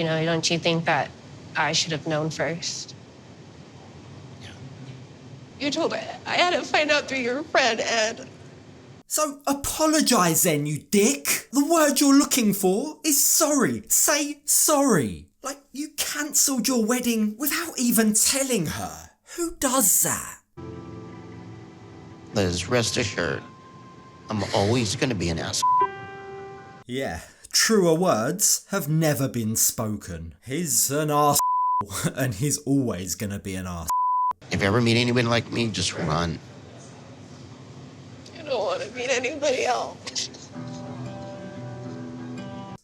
Don't you think that I should have known first? Yeah. You told me I had to find out through your friend, Ed. So apologise then, you dick. The word you're looking for is sorry. Say sorry. Like, you cancelled your wedding without even telling her. Who does that? Liz, rest assured, I'm always going to be an ass. Yeah, truer words have never been spoken. He's an arse and he's always gonna be an arse. If you ever meet anybody like me, just run. I don't want to meet anybody else.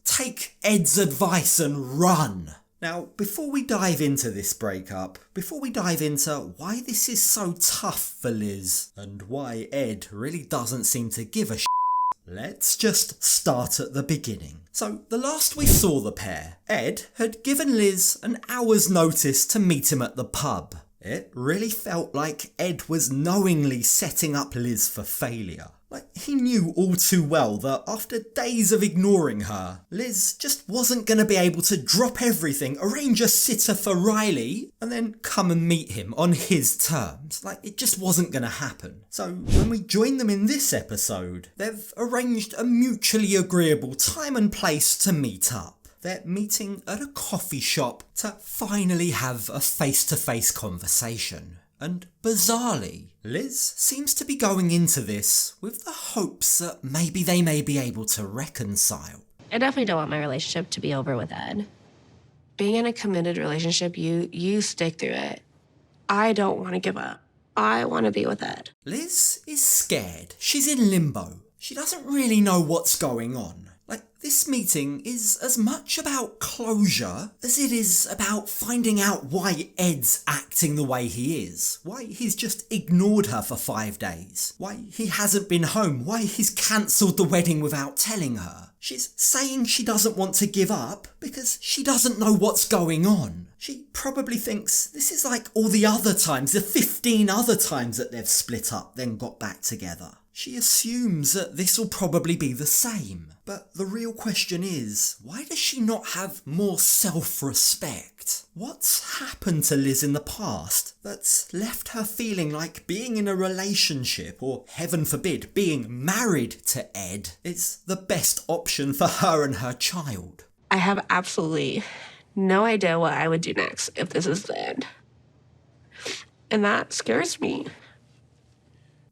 Take Ed's advice and run. Now, before we dive into this breakup, before we dive into why this is so tough for Liz and why Ed really doesn't seem to give a shit, let's just start at the beginning. So, the last we saw the pair, Ed had given Liz an hour's notice to meet him at the pub. It really felt like Ed was knowingly setting up Liz for failure. Like, he knew all too well that after days of ignoring her, Liz just wasn't going to be able to drop everything, arrange a sitter for Riley, and then come and meet him on his terms. Like, it just wasn't going to happen. So, when we join them in this episode, they've arranged a mutually agreeable time and place to meet up. They're meeting at a coffee shop to finally have a face-to-face conversation. And bizarrely, Liz seems to be going into this with the hopes that maybe they may be able to reconcile. I definitely don't want my relationship to be over with Ed. Being in a committed relationship, you stick through it. I don't want to give up. I want to be with Ed. Liz is scared. She's in limbo. She doesn't really know what's going on. Like, this meeting is as much about closure as it is about finding out why Ed's acting the way he is. Why he's just ignored her for 5 days. Why he hasn't been home. Why he's cancelled the wedding without telling her. She's saying she doesn't want to give up because she doesn't know what's going on. She probably thinks this is like all the other times, the 15 other times that they've split up then got back together. She assumes that this will probably be the same. But the real question is, why does she not have more self-respect? What's happened to Liz in the past that's left her feeling like being in a relationship, or heaven forbid, being married to Ed, is the best option for her and her child? I have absolutely no idea what I would do next if this is the end. And that scares me.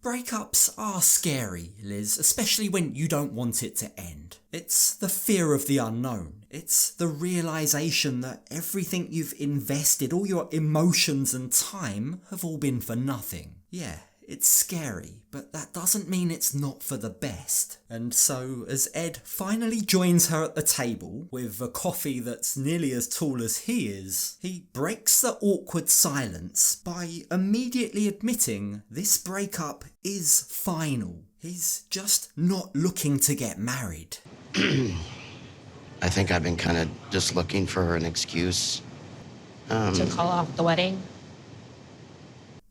Breakups are scary, Liz, especially when you don't want it to end. It's the fear of the unknown. It's the realisation that everything you've invested, all your emotions and time, have all been for nothing. Yeah, it's scary, but that doesn't mean it's not for the best. And so, as Ed finally joins her at the table, with a coffee that's nearly as tall as he is, he breaks the awkward silence by immediately admitting this breakup is final. He's just not looking to get married. I think I've been kind of just looking for an excuse. To call off the wedding?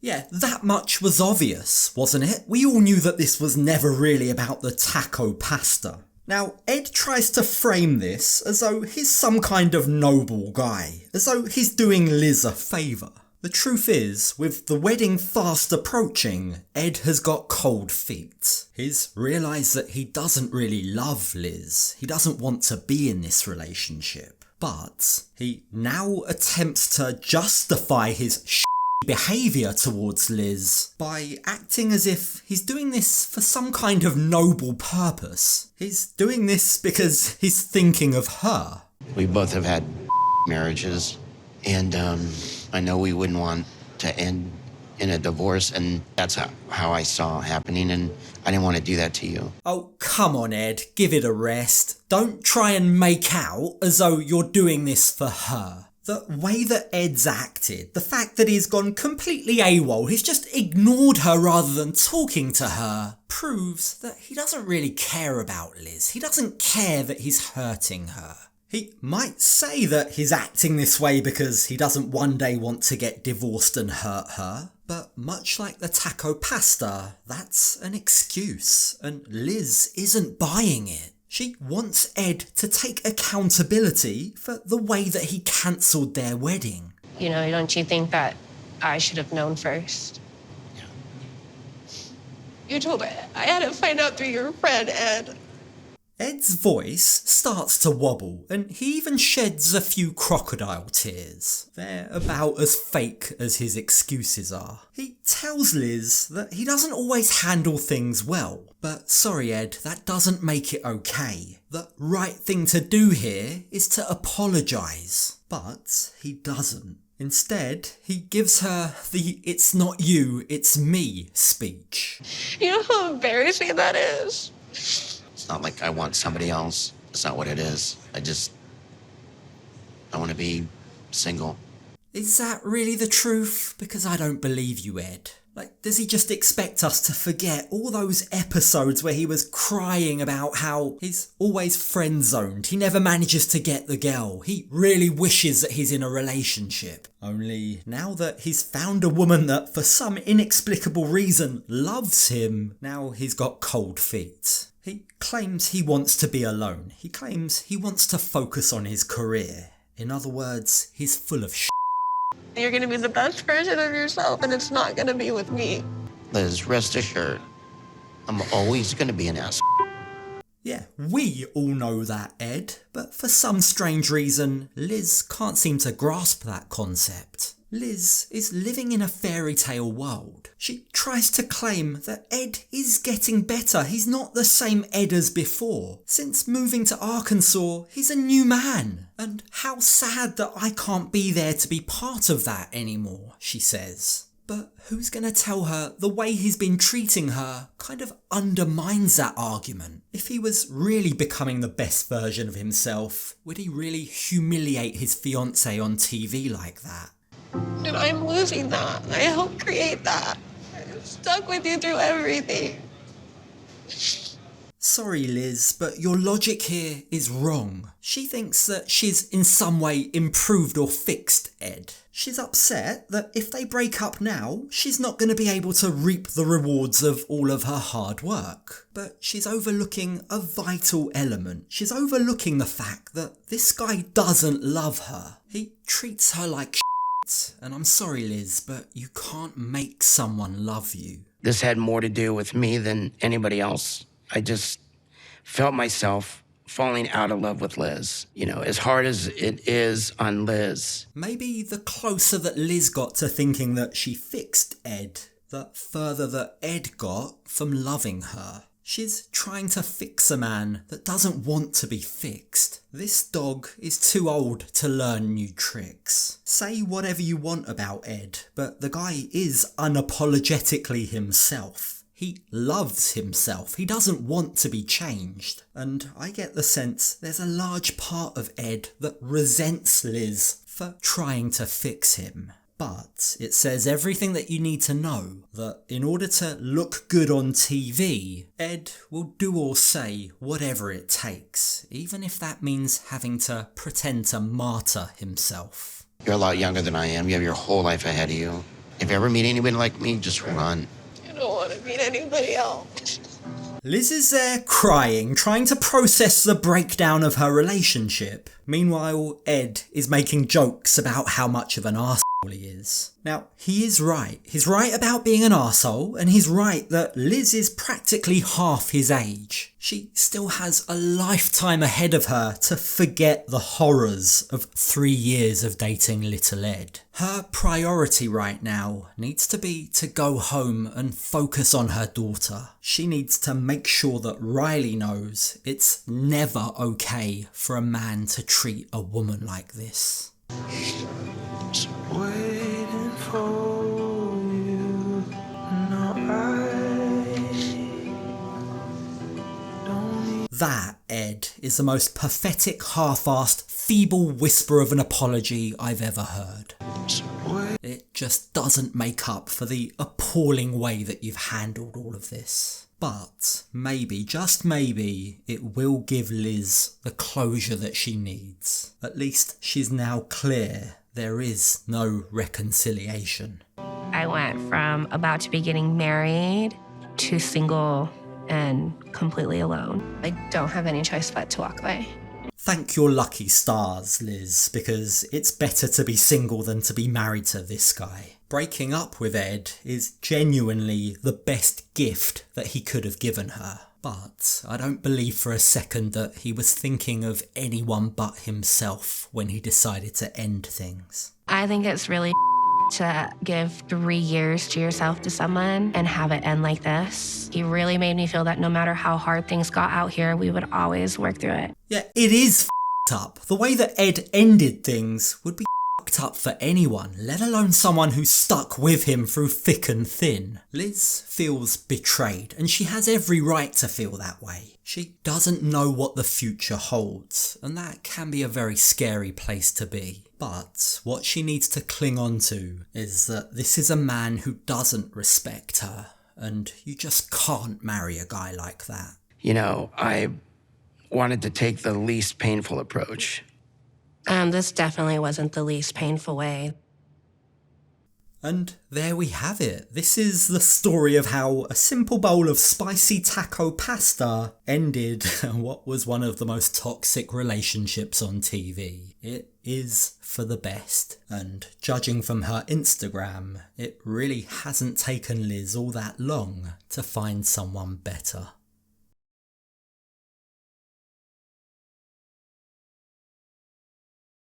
Yeah, that much was obvious, wasn't it? We all knew that this was never really about the taco pasta. Now, Ed tries to frame this as though he's some kind of noble guy, as though he's doing Liz a favour. The truth is, with the wedding fast approaching, Ed has got cold feet. He's realised that he doesn't really love Liz. He doesn't want to be in this relationship. But he now attempts to justify his behaviour towards Liz by acting as if he's doing this for some kind of noble purpose. He's doing this because he's thinking of her. We both have had marriages, and I know we wouldn't want to end in a divorce, and that's how I saw it happening, and I didn't want to do that to you. Oh, come on, Ed, give it a rest. Don't try and make out as though you're doing this for her. The way that Ed's acted, the fact that he's gone completely AWOL, he's just ignored her rather than talking to her, proves that he doesn't really care about Liz. He doesn't care that he's hurting her. He might say that he's acting this way because he doesn't one day want to get divorced and hurt her, but much like the taco pasta, that's an excuse, and Liz isn't buying it. She wants Ed to take accountability for the way that he cancelled their wedding. You know, don't you think that I should have known first? Yeah. You told me I had to find out through your friend, Ed. Ed's voice starts to wobble, and he even sheds a few crocodile tears. They're about as fake as his excuses are. He tells Liz that he doesn't always handle things well, but sorry Ed, that doesn't make it okay. The right thing to do here is to apologise, but he doesn't. Instead, he gives her the "it's not you, it's me" speech. You know how embarrassing that is? It's not like I want somebody else. It's not what it is. I want to be single. Is that really the truth? Because I don't believe you, Ed. Like, does he just expect us to forget all those episodes where he was crying about how he's always friend-zoned, he never manages to get the girl, he really wishes that he's in a relationship? Only now that he's found a woman that, for some inexplicable reason, loves him, now he's got cold feet. He claims he wants to be alone. He claims he wants to focus on his career. In other words, he's full of shit. You're gonna be the best version of yourself, and it's not gonna be with me. Liz, rest assured, I'm always going to be an ass. Yeah, we all know that, Ed, but for some strange reason, Liz can't seem to grasp that concept. Liz is living in a fairy tale world. She tries to claim that Ed is getting better. He's not the same Ed as before. Since moving to Arkansas, he's a new man. And how sad that I can't be there to be part of that anymore, she says. But who's gonna tell her the way he's been treating her kind of undermines that argument? If he was really becoming the best version of himself, would he really humiliate his fiancée on TV like that? And I'm losing that. I helped create that. I'm stuck with you through everything. Sorry, Liz, but your logic here is wrong. She thinks that she's in some way improved or fixed Ed. She's upset that if they break up now, she's not going to be able to reap the rewards of all of her hard work. But she's overlooking a vital element. She's overlooking the fact that this guy doesn't love her. He treats her like shit. And I'm sorry, Liz, but you can't make someone love you. This had more to do with me than anybody else. I just felt myself falling out of love with Liz. You know, as hard as it is on Liz. Maybe the closer that Liz got to thinking that she fixed Ed, the further that Ed got from loving her. She's trying to fix a man that doesn't want to be fixed. This dog is too old to learn new tricks. Say whatever you want about Ed, but the guy is unapologetically himself. He loves himself. He doesn't want to be changed. And I get the sense there's a large part of Ed that resents Liz for trying to fix him. But it says everything that you need to know, that in order to look good on TV, Ed will do or say whatever it takes, even if that means having to pretend to martyr himself. You're a lot younger than I am. You have your whole life ahead of you. If you ever meet anybody like me, just run. I don't want to meet anybody else. Liz is there crying, trying to process the breakdown of her relationship. Meanwhile, Ed is making jokes about how much of an arsehole he is. Now, he is right. He's right about being an arsehole, and he's right that Liz is practically half his age. She still has a lifetime ahead of her to forget the horrors of 3 years of dating little Ed. Her priority right now needs to be to go home and focus on her daughter. She needs to make sure that Riley knows it's never okay for a man to treat a woman like this. Just waiting for you. No, That, Ed, is the most pathetic, half-assed, feeble whisper of an apology I've ever heard. It just doesn't make up for the appalling way that you've handled all of this. But maybe, just maybe, it will give Liz the closure that she needs. At least she's now clear there is no reconciliation. I went from about to be getting married to single and completely alone. I don't have any choice but to walk away. Thank your lucky stars, Liz, because it's better to be single than to be married to this guy. Breaking up with Ed is genuinely the best gift that he could have given her. But I don't believe for a second that he was thinking of anyone but himself when he decided to end things. I think it's really to give 3 years to yourself to someone and have it end like this. He really made me feel that no matter how hard things got out here, we would always work through it. Yeah, it is up. The way that Ed ended things would be up for anyone, let alone someone who stuck with him through thick and thin. Liz feels betrayed, and she has every right to feel that way. She doesn't know what the future holds, and that can be a very scary place to be. But what she needs to cling on to is that this is a man who doesn't respect her, and you just can't marry a guy like that. You know, I wanted to take the least painful approach. This definitely wasn't the least painful way. And there we have it. This is the story of how a simple bowl of spicy taco pasta ended what was one of the most toxic relationships on TV. It is for the best. And judging from her Instagram, it really hasn't taken Liz all that long to find someone better.